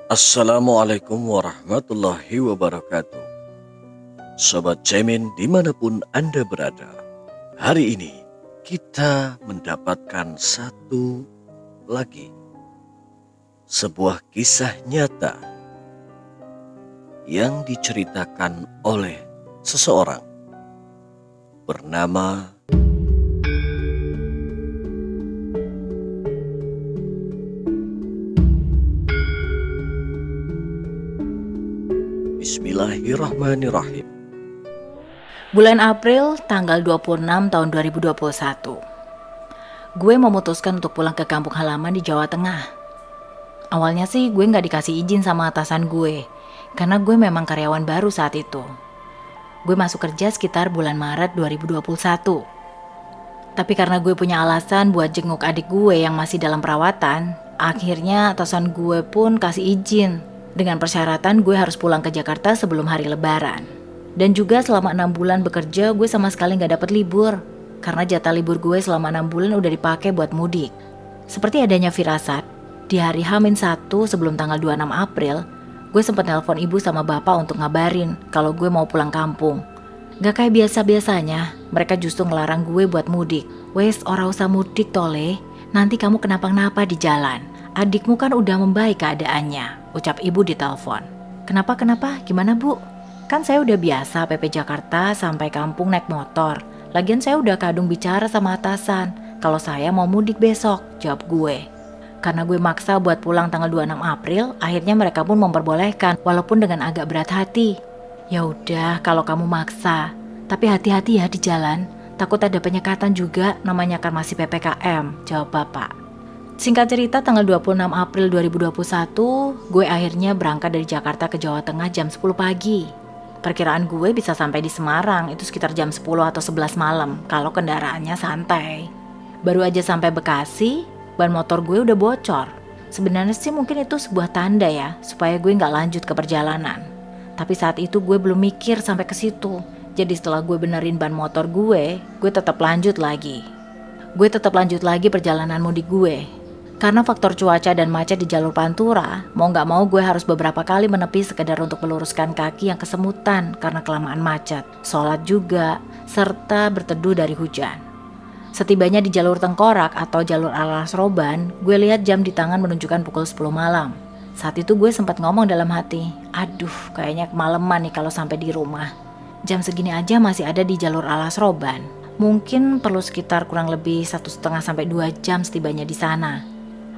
Assalamualaikum warahmatullahi wabarakatuh. Sobat Cemen dimanapun Anda berada. Hari ini kita mendapatkan satu lagi sebuah kisah nyata yang diceritakan oleh seseorang bernama Bismillahirrahmanirrahim. Bulan April tanggal 26 tahun 2021. Gue memutuskan untuk pulang ke kampung halaman di Jawa Tengah. Awalnya sih gue gak dikasih izin sama atasan gue, karena gue memang karyawan baru saat itu. Gue masuk kerja sekitar bulan Maret 2021. Tapi karena gue punya alasan buat jenguk adik gue yang masih dalam perawatan, akhirnya atasan gue pun kasih izin. Dengan persyaratan gue harus pulang ke Jakarta sebelum hari Lebaran. Dan juga selama 6 bulan bekerja gue sama sekali gak dapet libur. Karena jatah libur gue selama 6 bulan udah dipakai buat mudik. Seperti adanya firasat, di hari H-1 sebelum tanggal 26 April, gue sempat nelpon ibu sama bapak untuk ngabarin kalau gue mau pulang kampung. Gak kayak biasa-biasanya, mereka justru ngelarang gue buat mudik. Wes, ora usah mudik tole, nanti kamu kenapa-kenapa di jalan. Adikmu kan udah membaik keadaannya, ucap ibu di telepon. Kenapa? Gimana bu? Kan saya udah biasa PP Jakarta sampai kampung naik motor. Lagian saya udah kadung bicara sama atasan kalau saya mau mudik besok, jawab gue. Karena gue maksa buat pulang tanggal 26 April, akhirnya mereka pun memperbolehkan walaupun dengan agak berat hati. Ya udah kalau kamu maksa, tapi hati-hati ya di jalan. Takut ada penyekatan juga, namanya kan masih PPKM, jawab bapak. Singkat cerita, tanggal 26 April 2021, gue akhirnya berangkat dari Jakarta ke Jawa Tengah jam 10 pagi. Perkiraan gue bisa sampai di Semarang itu sekitar jam 10 atau 11 malam kalau kendaraannya santai. Baru aja sampai Bekasi, ban motor gue udah bocor. Sebenarnya sih mungkin itu sebuah tanda ya, supaya gue gak lanjut ke perjalanan. Tapi saat itu gue belum mikir sampai ke situ. Jadi setelah gue benerin ban motor gue tetap lanjut lagi. Gue tetap lanjut lagi perjalanan mudik gue. Karena faktor cuaca dan macet di jalur Pantura, mau gak mau gue harus beberapa kali menepi sekedar untuk meluruskan kaki yang kesemutan karena kelamaan macet, sholat juga, serta berteduh dari hujan. Setibanya di jalur Tengkorak atau jalur Alas Roban, gue lihat jam di tangan menunjukkan pukul 10 malam. Saat itu gue sempat ngomong dalam hati, aduh kayaknya kemalaman nih kalau sampai di rumah. Jam segini aja masih ada di jalur Alas Roban. Mungkin perlu sekitar kurang lebih 1,5 sampai 2 jam setibanya di sana.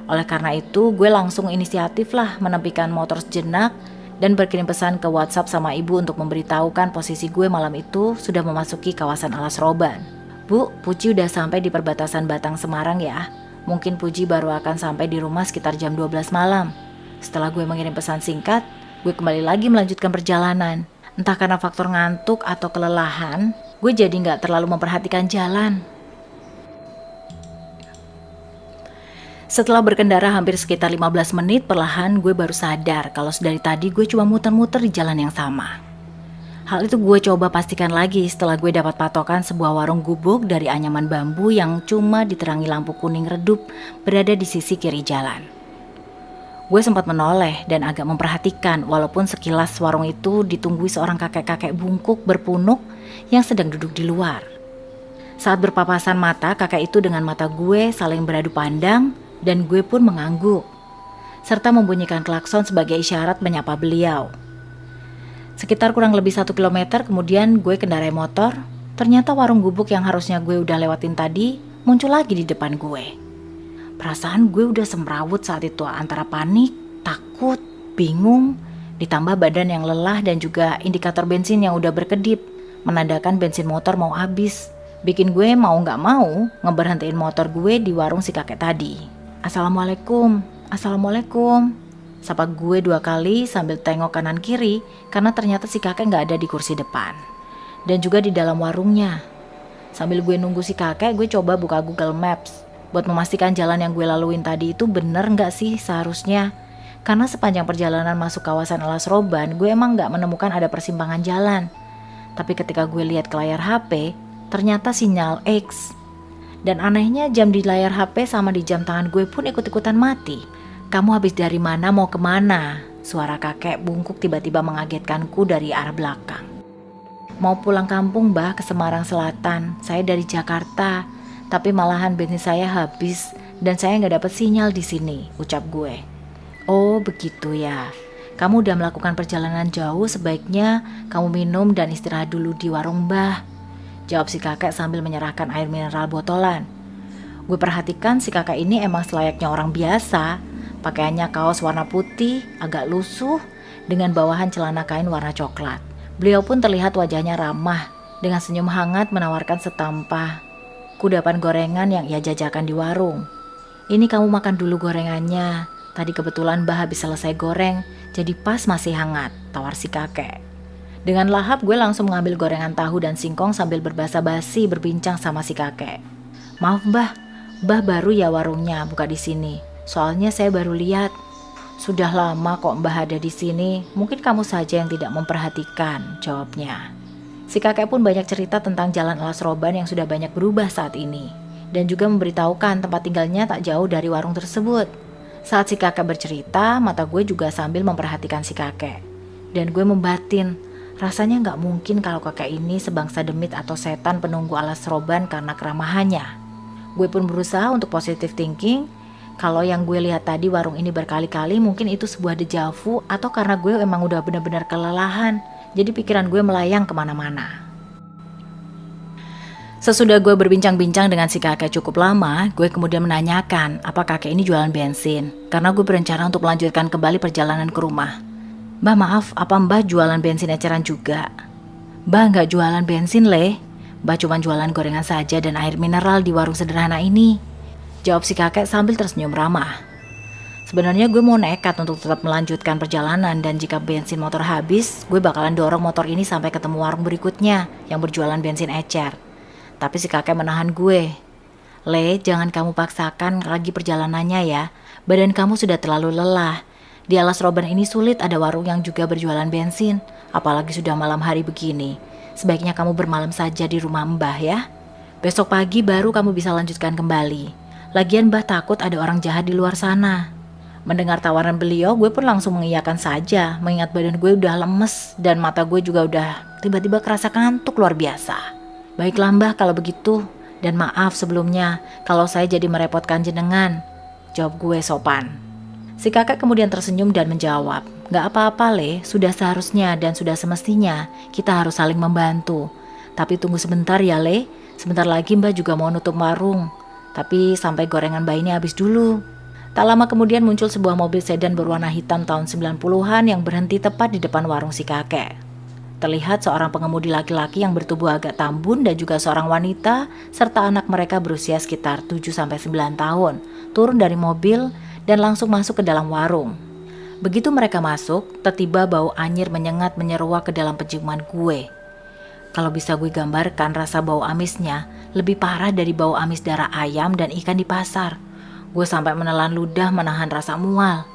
Oleh karena itu, gue langsung inisiatif lah menepikan motor sejenak dan berkirim pesan ke WhatsApp sama ibu untuk memberitahukan posisi gue malam itu sudah memasuki kawasan Alas Roban. Bu, Puji udah sampai di perbatasan Batang Semarang ya. Mungkin Puji baru akan sampai di rumah sekitar jam 12 malam. Setelah gue mengirim pesan singkat, gue kembali lagi melanjutkan perjalanan. Entah karena faktor ngantuk atau kelelahan, gue jadi gak terlalu memperhatikan jalan. Setelah berkendara hampir sekitar 15 menit, perlahan gue baru sadar kalau dari tadi gue cuma muter-muter di jalan yang sama. Hal itu gue coba pastikan lagi setelah gue dapat patokan sebuah warung gubuk dari anyaman bambu yang cuma diterangi lampu kuning redup berada di sisi kiri jalan. Gue sempat menoleh dan agak memperhatikan walaupun sekilas warung itu ditunggui seorang kakek-kakek bungkuk berpunuk yang sedang duduk di luar. Saat berpapasan mata, kakek itu dengan mata gue saling beradu pandang dan gue pun mengangguk, serta membunyikan klakson sebagai isyarat menyapa beliau. Sekitar kurang lebih 1 kilometer kemudian gue kendarai motor, ternyata warung gubuk yang harusnya gue udah lewatin tadi muncul lagi di depan gue. Perasaan gue udah semrawut saat itu antara panik, takut, bingung, ditambah badan yang lelah dan juga indikator bensin yang udah berkedip, menandakan bensin motor mau habis. Bikin gue mau gak mau ngeberhentiin motor gue di warung si kakek tadi. Assalamualaikum. Sapa gue 2 kali sambil tengok kanan kiri karena ternyata si kakek gak ada di kursi depan. Dan juga di dalam warungnya. Sambil gue nunggu si kakek, gue coba buka Google Maps buat memastikan jalan yang gue laluin tadi itu bener gak sih seharusnya. Karena sepanjang perjalanan masuk kawasan Alas Roban, gue emang gak menemukan ada persimpangan jalan. Tapi ketika gue lihat ke layar HP, ternyata sinyal X. Dan anehnya jam di layar HP sama di jam tangan gue pun ikut-ikutan mati. Kamu habis dari mana mau kemana? Suara kakek bungkuk tiba-tiba mengagetkanku dari arah belakang. Mau pulang kampung, Mbah, ke Semarang Selatan. Saya dari Jakarta, tapi malahan bensin saya habis dan saya nggak dapat sinyal di sini, ucap gue. Oh, begitu ya. Kamu udah melakukan perjalanan jauh, sebaiknya kamu minum dan istirahat dulu di warung Mbah, jawab si kakek sambil menyerahkan air mineral botolan. Gue perhatikan si kakek ini emang selayaknya orang biasa. Pakaiannya kaos warna putih, agak lusuh, dengan bawahan celana kain warna coklat. Beliau pun terlihat wajahnya ramah, dengan senyum hangat menawarkan setampah kudapan gorengan yang ia jajakan di warung. Ini kamu makan dulu gorengannya. Tadi kebetulan Mbah habis selesai goreng, jadi pas masih hangat, tawar si kakek. Dengan lahap gue langsung mengambil gorengan tahu dan singkong sambil berbasa-basi berbincang sama si kakek. Maaf Mbah, Mbah baru ya warungnya buka di sini. Soalnya saya baru lihat. Sudah lama kok Mbah ada di sini, mungkin kamu saja yang tidak memperhatikan, jawabnya. Si kakek pun banyak cerita tentang jalan Alas Roban yang sudah banyak berubah saat ini, dan juga memberitahukan tempat tinggalnya tak jauh dari warung tersebut. Saat si kakek bercerita, mata gue juga sambil memperhatikan si kakek. Dan gue membatin, rasanya gak mungkin kalau kakek ini sebangsa demit atau setan penunggu Alas Roban karena keramahannya. Gue pun berusaha untuk positive thinking. Kalau yang gue lihat tadi warung ini berkali-kali, mungkin itu sebuah deja vu, atau karena gue emang udah benar-benar kelelahan. Jadi pikiran gue melayang kemana-mana. Sesudah gue berbincang-bincang dengan si kakek cukup lama, gue kemudian menanyakan apa kakek ini jualan bensin. Karena gue berencana untuk melanjutkan kembali perjalanan ke rumah. Mbah maaf, apa Mbah jualan bensin eceran juga? Mbah gak jualan bensin Le. Mbah cuma jualan gorengan saja dan air mineral di warung sederhana ini, jawab si kakek sambil tersenyum ramah. Sebenarnya gue mau nekat untuk tetap melanjutkan perjalanan, dan jika bensin motor habis, gue bakalan dorong motor ini sampai ketemu warung berikutnya yang berjualan bensin ecer. Tapi si kakek menahan gue. Le, jangan kamu paksakan lagi perjalanannya ya. Badan kamu sudah terlalu lelah. Di Alas Roban ini sulit ada warung yang juga berjualan bensin, apalagi sudah malam hari begini. Sebaiknya kamu bermalam saja di rumah Mbah ya. Besok pagi baru kamu bisa lanjutkan kembali. Lagian Mbah takut ada orang jahat di luar sana. Mendengar tawaran beliau, gue pun langsung mengiyakan saja, mengingat badan gue udah lemes dan mata gue juga udah tiba-tiba kerasa kantuk luar biasa. Baiklah Mbah kalau begitu, dan maaf sebelumnya kalau saya jadi merepotkan jenengan, jawab gue sopan. Si kakek kemudian tersenyum dan menjawab, gak apa-apa Le, sudah seharusnya dan sudah semestinya kita harus saling membantu. Tapi tunggu sebentar ya Le, sebentar lagi Mbah juga mau nutup warung, tapi sampai gorengan Mbah ini habis dulu. Tak lama kemudian muncul sebuah mobil sedan berwarna hitam tahun 90-an yang berhenti tepat di depan warung si kakek. Terlihat seorang pengemudi laki-laki yang bertubuh agak tambun dan juga seorang wanita serta anak mereka berusia sekitar 7-9 tahun turun dari mobil dan langsung masuk ke dalam warung. Begitu mereka masuk, tiba-tiba bau anyir menyengat menyeruak ke dalam penciuman gue. Kalau bisa gue gambarkan rasa bau amisnya lebih parah dari bau amis darah ayam dan ikan di pasar. Gue sampai menelan ludah menahan rasa mual.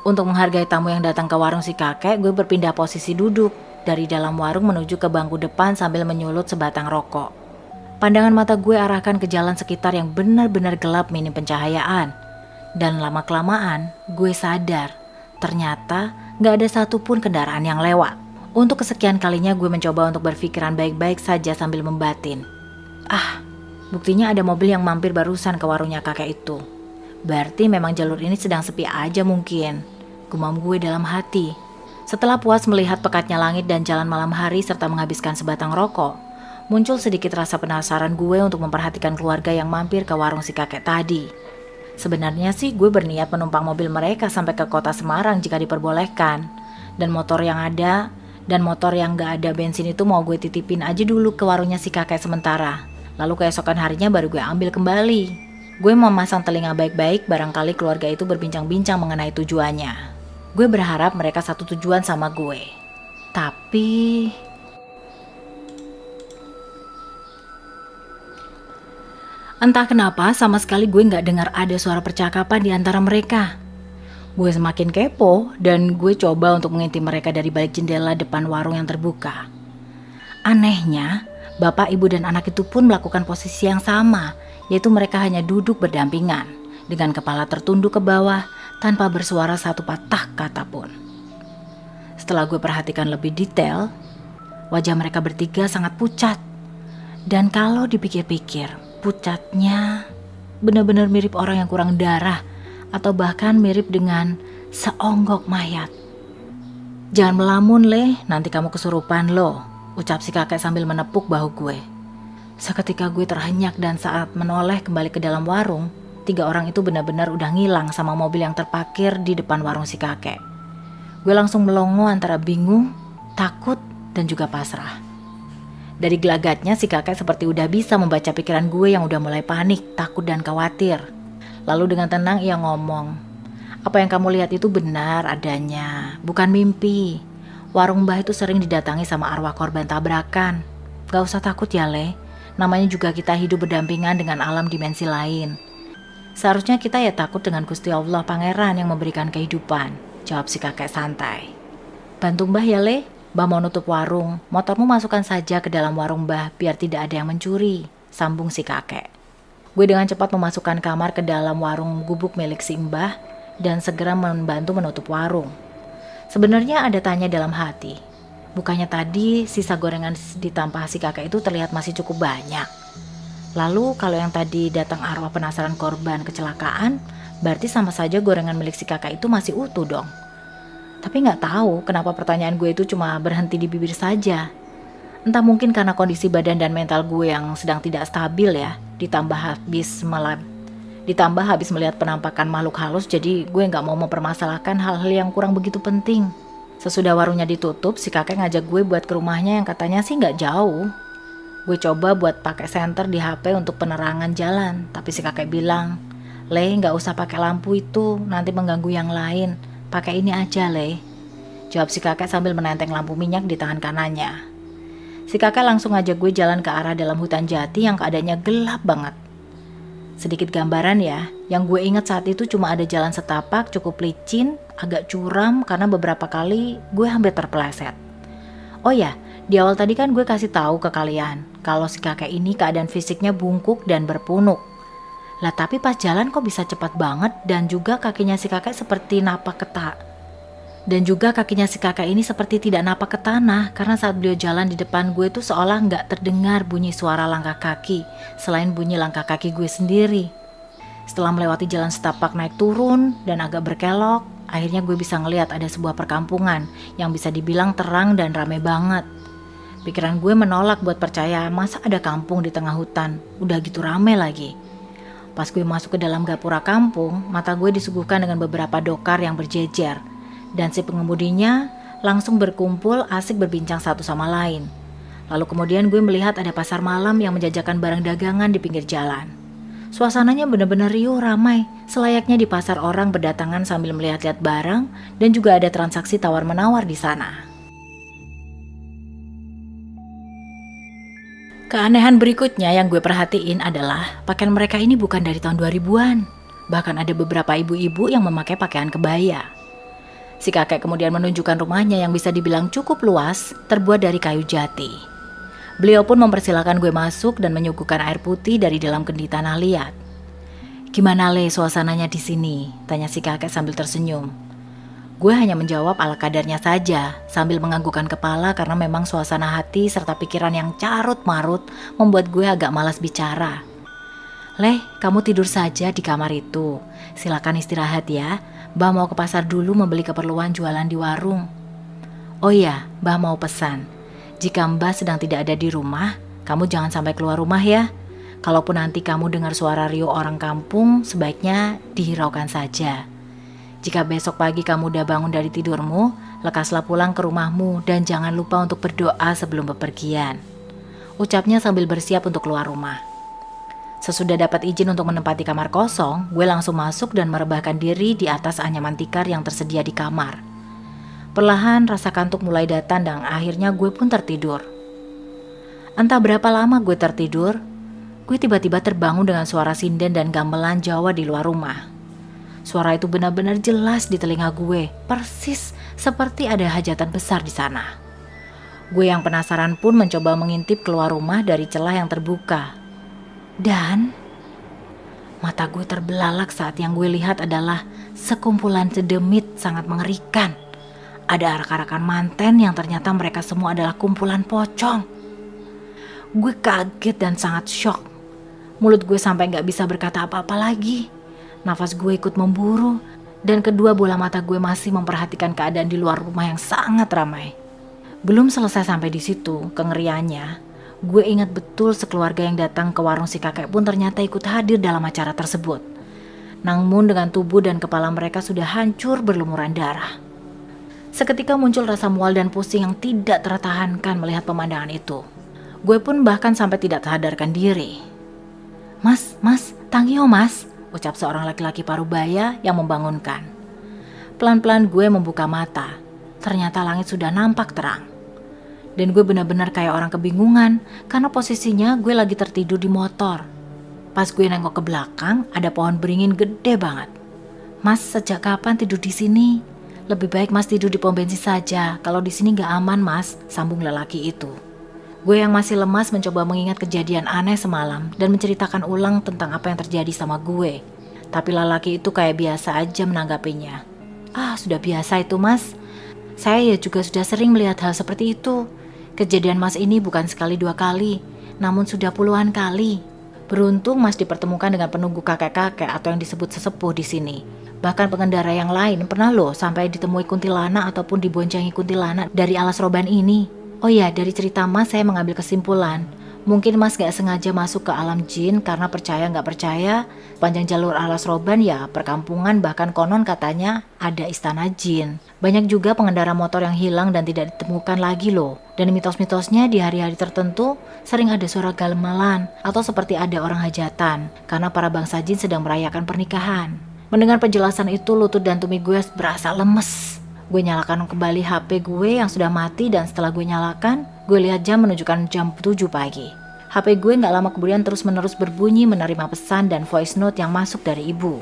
Untuk menghargai tamu yang datang ke warung si kakek, gue berpindah posisi duduk dari dalam warung menuju ke bangku depan sambil menyulut sebatang rokok. Pandangan mata gue arahkan ke jalan sekitar yang benar-benar gelap minim pencahayaan. Dan lama-kelamaan gue sadar, ternyata gak ada satupun kendaraan yang lewat. Untuk kesekian kalinya gue mencoba untuk berpikiran baik-baik saja sambil membatin. Buktinya ada mobil yang mampir barusan ke warungnya kakek itu. Berarti memang jalur ini sedang sepi aja mungkin, gumam gue dalam hati. Setelah puas melihat pekatnya langit dan jalan malam hari serta menghabiskan sebatang rokok, muncul sedikit rasa penasaran gue untuk memperhatikan keluarga yang mampir ke warung si kakek tadi. Sebenarnya sih gue berniat menumpang mobil mereka sampai ke kota Semarang jika diperbolehkan. Dan motor yang gak ada bensin itu mau gue titipin aja dulu ke warungnya si kakek sementara. Lalu keesokan harinya baru gue ambil kembali. Gue memasang telinga baik-baik, barangkali keluarga itu berbincang-bincang mengenai tujuannya. Gue berharap mereka satu tujuan sama gue. Tapi entah kenapa sama sekali gue gak dengar ada suara percakapan di antara mereka. Gue semakin kepo dan gue coba untuk mengintip mereka dari balik jendela depan warung yang terbuka. Anehnya, bapak, ibu, dan anak itu pun melakukan posisi yang sama, yaitu mereka hanya duduk berdampingan dengan kepala tertunduk ke bawah tanpa bersuara satu patah kata pun. Setelah gue perhatikan lebih detail, wajah mereka bertiga sangat pucat. Dan kalau dipikir-pikir, pucatnya benar-benar mirip orang yang kurang darah atau bahkan mirip dengan seonggok mayat. "Jangan melamun, Le, nanti kamu kesurupan loh," ucap si kakek sambil menepuk bahu gue. Seketika gue terhenyak dan saat menoleh kembali ke dalam warung, 3 orang itu benar-benar udah ngilang sama mobil yang terparkir di depan warung si kakek. Gue langsung melongo antara bingung, takut, dan juga pasrah. Dari gelagatnya si kakek seperti udah bisa membaca pikiran gue yang udah mulai panik, takut, dan khawatir. Lalu dengan tenang ia ngomong, "Apa yang kamu lihat itu benar adanya, bukan mimpi. Warung Mbah itu sering didatangi sama arwah korban tabrakan. Gak usah takut ya, Le. Namanya juga kita hidup berdampingan dengan alam dimensi lain. Seharusnya kita ya takut dengan Gusti Allah Pangeran yang memberikan kehidupan," jawab si kakek santai. "Bantu Mbah ya, Le. Mbah mau nutup warung. Motormu masukkan saja ke dalam warung Mbah biar tidak ada yang mencuri," sambung si kakek. Gue dengan cepat memasukkan kamar ke dalam warung gubuk milik si Mbah dan segera membantu menutup warung. Sebenarnya ada tanya dalam hati. Bukannya tadi sisa gorengan di tampah si kakek itu terlihat masih cukup banyak. Lalu kalau yang tadi datang arwah penasaran korban kecelakaan, berarti sama saja gorengan milik si kakak itu masih utuh dong. Tapi gak tahu kenapa pertanyaan gue itu cuma berhenti di bibir saja. Entah mungkin karena kondisi badan dan mental gue yang sedang tidak stabil ya, ditambah habis melihat penampakan makhluk halus, jadi gue gak mau mempermasalahkan hal-hal yang kurang begitu penting. Sesudah warungnya ditutup, si kakek ngajak gue buat ke rumahnya yang katanya sih gak jauh. Gue coba buat pakai senter di HP untuk penerangan jalan, tapi si kakek bilang, "Le, gak usah pakai lampu itu, nanti mengganggu yang lain. Pakai ini aja, Le," jawab si kakek sambil menenteng lampu minyak di tangan kanannya. Si kakek langsung ngajak gue jalan ke arah dalam hutan jati yang keadaannya gelap banget. Sedikit gambaran ya, yang gue ingat saat itu cuma ada jalan setapak cukup licin, agak curam karena beberapa kali gue hampir terpeleset. Oh ya, di awal tadi kan gue kasih tahu ke kalian kalau si kakek ini keadaan fisiknya bungkuk dan berpunuk. Lah tapi pas jalan kok bisa cepat banget dan juga kakinya si kakek ini seperti tidak napak ke tanah karena saat beliau jalan di depan gue tuh seolah nggak terdengar bunyi suara langkah kaki selain bunyi langkah kaki gue sendiri. Setelah melewati jalan setapak naik turun dan agak berkelok, akhirnya gue bisa ngelihat ada sebuah perkampungan yang bisa dibilang terang dan ramai banget. Pikiran gue menolak buat percaya masa ada kampung di tengah hutan, udah gitu ramai lagi. Pas gue masuk ke dalam gapura kampung, mata gue disuguhkan dengan beberapa dokar yang berjejer. Dan si pengemudinya langsung berkumpul asik berbincang satu sama lain. Lalu kemudian gue melihat ada pasar malam yang menjajakan barang dagangan di pinggir jalan. Suasananya benar-benar riuh ramai, selayaknya di pasar orang berdatangan sambil melihat-lihat barang dan juga ada transaksi tawar-menawar di sana. Keanehan berikutnya yang gue perhatiin adalah pakaian mereka ini bukan dari tahun 2000-an. Bahkan ada beberapa ibu-ibu yang memakai pakaian kebaya. Si kakek kemudian menunjukkan rumahnya yang bisa dibilang cukup luas, terbuat dari kayu jati. Beliau pun mempersilahkan gue masuk dan menyuguhkan air putih dari dalam kendi tanah liat. "Gimana, Le, suasananya di sini?" tanya si kakek sambil tersenyum. Gue hanya menjawab ala kadarnya saja, sambil menganggukkan kepala karena memang suasana hati serta pikiran yang carut-marut membuat gue agak malas bicara. "Le, kamu tidur saja di kamar itu. Silakan istirahat ya. Mbah mau ke pasar dulu membeli keperluan jualan di warung." "Oh iya, Mbah mau pesan. Jika Mbah sedang tidak ada di rumah, kamu jangan sampai keluar rumah ya. Kalaupun nanti kamu dengar suara riuh orang kampung, sebaiknya dihiraukan saja. Jika besok pagi kamu udah bangun dari tidurmu, lekaslah pulang ke rumahmu dan jangan lupa untuk berdoa sebelum bepergian," ucapnya sambil bersiap untuk keluar rumah. Sesudah dapat izin untuk menempati kamar kosong, gue langsung masuk dan merebahkan diri di atas anyaman tikar yang tersedia di kamar. Perlahan rasa kantuk mulai datang dan akhirnya gue pun tertidur. Entah berapa lama gue tertidur, gue tiba-tiba terbangun dengan suara sinden dan gamelan Jawa di luar rumah. Suara itu benar-benar jelas di telinga gue, persis seperti ada hajatan besar di sana. Gue yang penasaran pun mencoba mengintip keluar rumah dari celah yang terbuka. Dan mata gue terbelalak saat yang gue lihat adalah sekumpulan sedemit sangat mengerikan. Ada arak-arakan manten yang ternyata mereka semua adalah kumpulan pocong. Gue kaget dan sangat shock. Mulut gue sampai gak bisa berkata apa-apa lagi. Nafas gue ikut memburu, dan kedua bola mata gue masih memperhatikan keadaan di luar rumah yang sangat ramai. Belum selesai sampai di situ, kengeriannya, gue ingat betul sekeluarga yang datang ke warung si kakek pun ternyata ikut hadir dalam acara tersebut. Namun dengan tubuh dan kepala mereka sudah hancur berlumuran darah. Seketika muncul rasa mual dan pusing yang tidak tertahankan melihat pemandangan itu. Gue pun bahkan sampai tidak tersadarkan diri. Mas, tangio mas, ucap seorang laki-laki parubaya yang membangunkan. Pelan-pelan gue membuka mata. Ternyata langit sudah nampak terang. Dan gue benar-benar kayak orang kebingungan karena posisinya gue lagi tertidur di motor. Pas gue nengok ke belakang, ada pohon beringin gede banget. Mas, sejak kapan tidur di sini? Lebih baik mas tidur di pom bensin saja. Kalau di sini nggak aman mas, sambung lelaki itu. Gue yang masih lemas mencoba mengingat kejadian aneh semalam dan menceritakan ulang tentang apa yang terjadi sama gue. Tapi lelaki itu kayak biasa aja menanggapinya. Ah, sudah biasa itu mas. Saya ya juga sudah sering melihat hal seperti itu. Kejadian mas ini bukan sekali dua kali, namun sudah puluhan kali. Beruntung mas dipertemukan dengan penunggu kakek-kakek atau yang disebut sesepuh di sini. Bahkan pengendara yang lain pernah loh sampai ditemui kuntilanak ataupun diboncengi kuntilanak dari alas roban ini. Oh ya, dari cerita mas saya mengambil kesimpulan. Mungkin mas gak sengaja masuk ke alam jin karena percaya gak percaya. Panjang jalur alas roban ya perkampungan, bahkan konon katanya ada istana jin. Banyak juga pengendara motor yang hilang dan tidak ditemukan lagi loh. Dan mitos-mitosnya di hari-hari tertentu sering ada suara gamelan atau seperti ada orang hajatan karena para bangsa jin sedang merayakan pernikahan. Mendengar penjelasan itu, lutut dan tumit gue berasa lemes. Gue nyalakan kembali HP gue yang sudah mati dan setelah gue nyalakan, gue lihat jam menunjukkan jam 7 pagi. HP gue gak lama kemudian terus-menerus berbunyi menerima pesan dan voice note yang masuk dari ibu.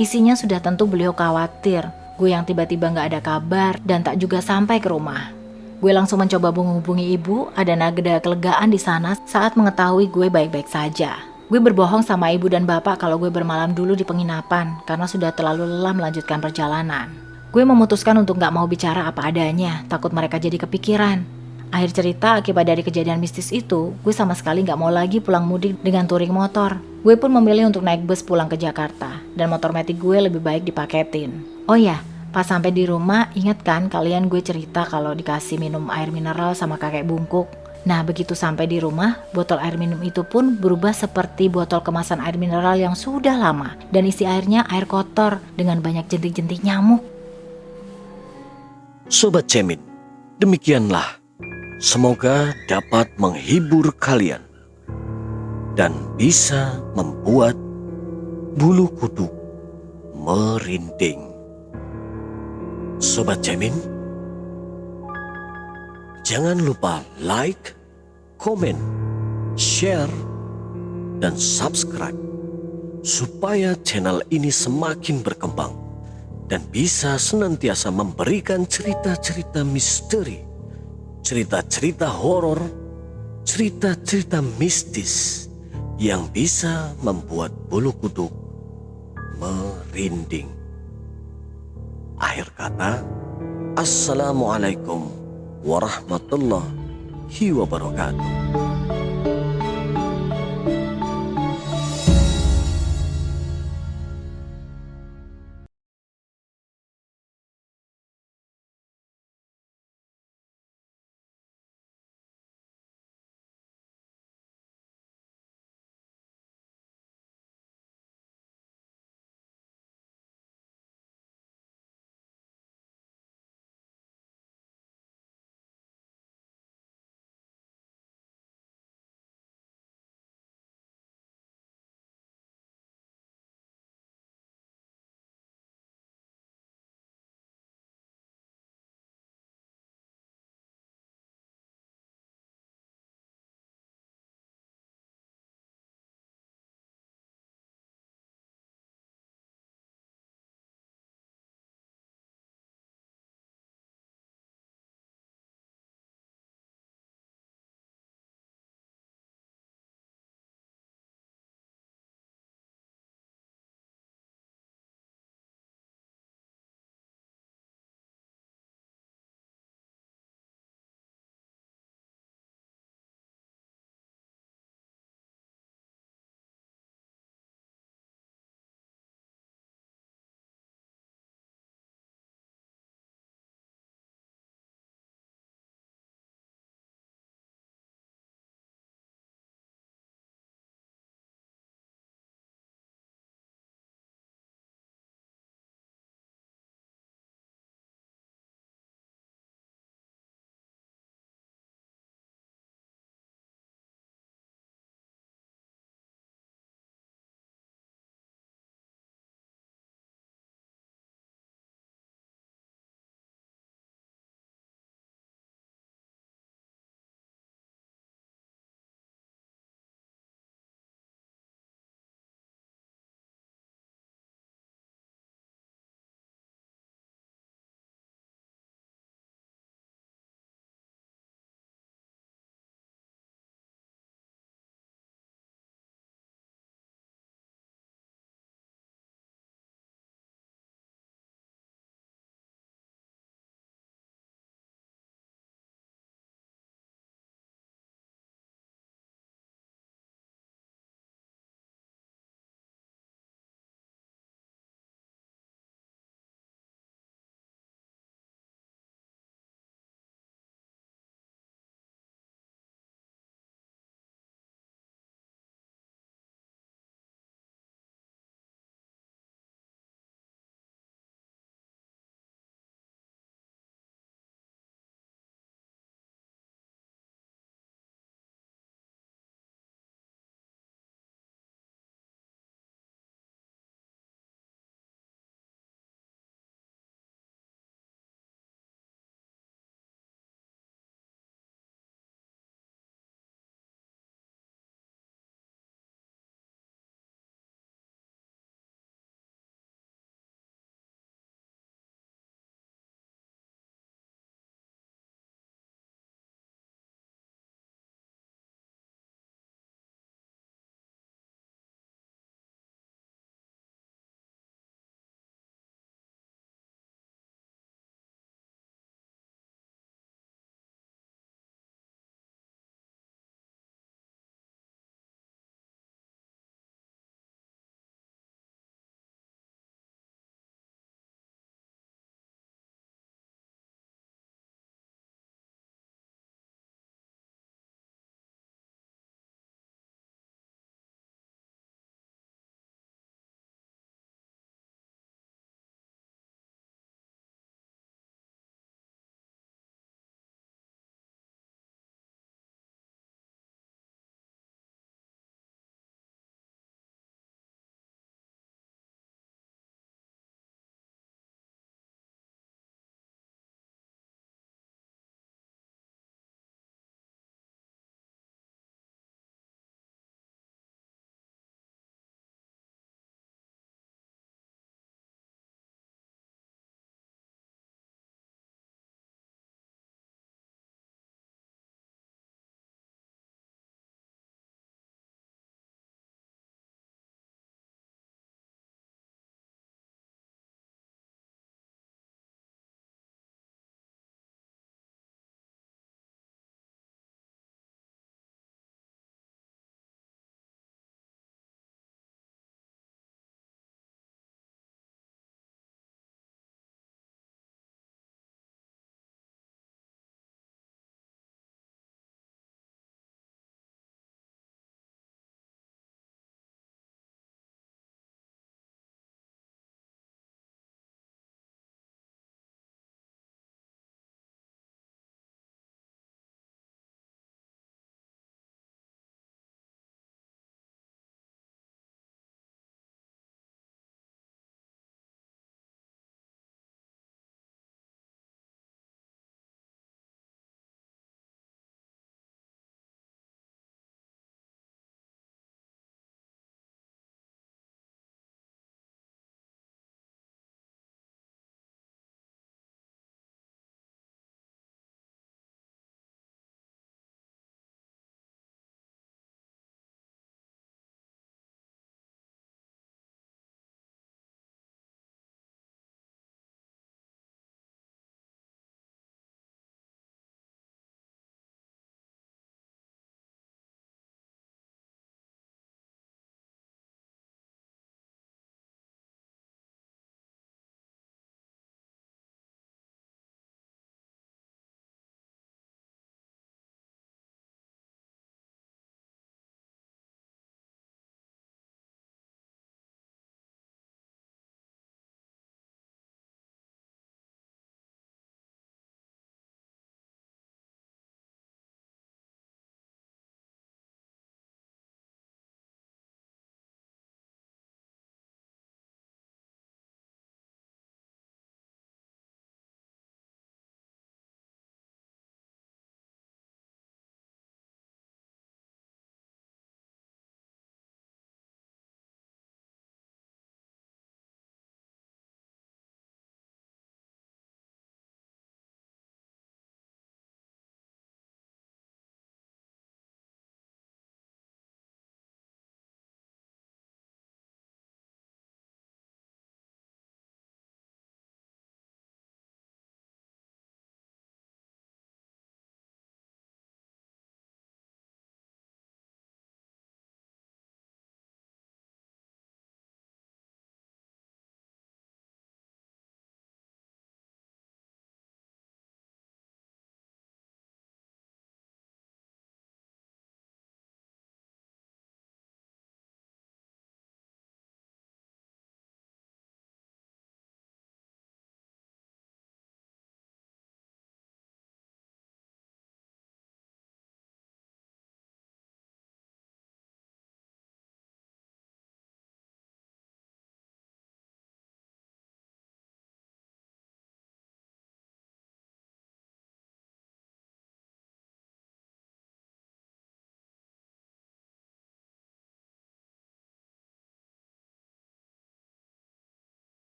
Isinya sudah tentu beliau khawatir, gue yang tiba-tiba gak ada kabar dan tak juga sampai ke rumah. Gue langsung mencoba menghubungi ibu, ada nada kelegaan di sana saat mengetahui gue baik-baik saja. Gue berbohong sama ibu dan bapak kalau gue bermalam dulu di penginapan karena sudah terlalu lelah melanjutkan perjalanan. Gue memutuskan untuk gak mau bicara apa adanya, takut mereka jadi kepikiran. Akhir cerita, akibat dari kejadian mistis itu, gue sama sekali gak mau lagi pulang mudik dengan touring motor. Gue pun memilih untuk naik bus pulang ke Jakarta, dan motor metik gue lebih baik dipaketin. Oh ya, pas sampai di rumah, ingat kan kalian gue cerita kalau dikasih minum air mineral sama kakek bungkuk? Nah, begitu sampai di rumah, botol air minum itu pun berubah seperti botol kemasan air mineral yang sudah lama, dan isi airnya air kotor dengan banyak jentik-jentik nyamuk. Sobat Cemin, demikianlah. Semoga dapat menghibur kalian dan bisa membuat bulu kuduk merinding. Sobat Cemin, jangan lupa like, komen, share, dan subscribe supaya channel ini semakin berkembang dan bisa senantiasa memberikan cerita-cerita misteri, cerita-cerita horor, cerita-cerita mistis yang bisa membuat bulu kuduk merinding. Akhir kata, Assalamualaikum warahmatullahi wabarakatuh.